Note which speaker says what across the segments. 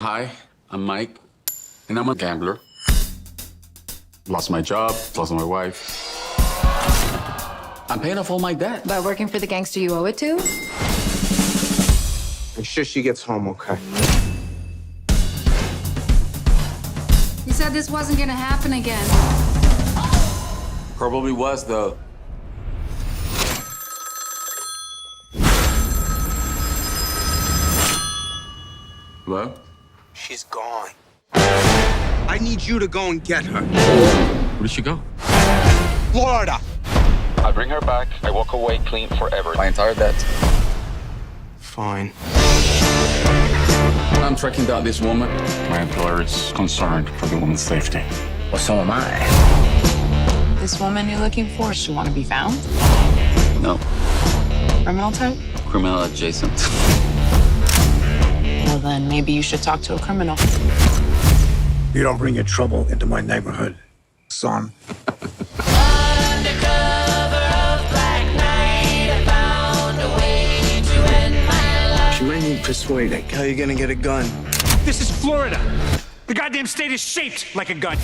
Speaker 1: Hi, I'm Mike, and I'm a gambler. Lost my job, lost my wife. I'm paying off all my debt.
Speaker 2: By working for the gangster you owe it to?
Speaker 3: Make sure she gets home, okay?
Speaker 2: You said this wasn't gonna happen again.
Speaker 1: Probably was, though. Hello?
Speaker 3: She's gone. I need you to go and get her.
Speaker 1: Where did she go?
Speaker 3: Florida!
Speaker 4: I bring her back. I walk away clean forever.
Speaker 1: My entire debt.
Speaker 3: Fine.
Speaker 1: I'm tracking down this woman. My employer is concerned for the woman's safety.
Speaker 5: Well, so am I.
Speaker 6: This woman you're looking for, she want to be found?
Speaker 1: No,
Speaker 6: Criminal type?
Speaker 1: criminal adjacent.
Speaker 6: Well, then maybe you should talk to a criminal.
Speaker 7: You don't bring your trouble into my neighborhood, son. She might need persuading. How you gonna get a gun?
Speaker 8: This is Florida. The goddamn state is shaped like a gun.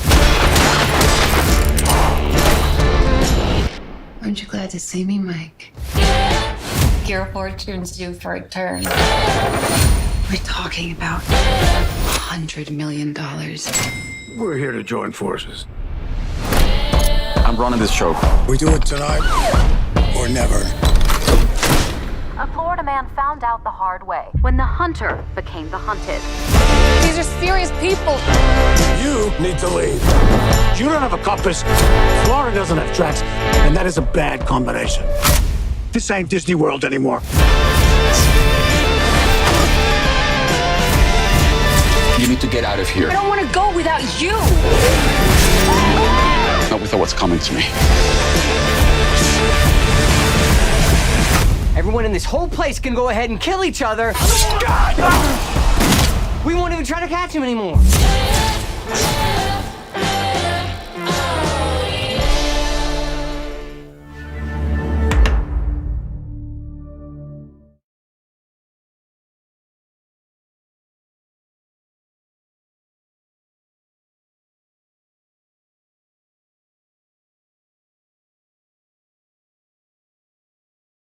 Speaker 2: Aren't you glad to see me, Mike? Your fortune's due for a turn. We're talking about $100 million.
Speaker 7: We're here to join forces.
Speaker 1: I'm running this show.
Speaker 7: We do it tonight or never.
Speaker 9: A Florida man found out the hard way when the hunter became the hunted.
Speaker 6: These are serious people.
Speaker 7: You need to leave. You don't have a compass. Florida doesn't have tracks, and that is a bad combination. This ain't Disney World anymore.
Speaker 1: You need to get out of here.
Speaker 6: I don't want to go without you.
Speaker 1: Not without what's coming to me.
Speaker 5: Everyone in this whole place can go ahead and kill each other. We won't even try to catch him anymore.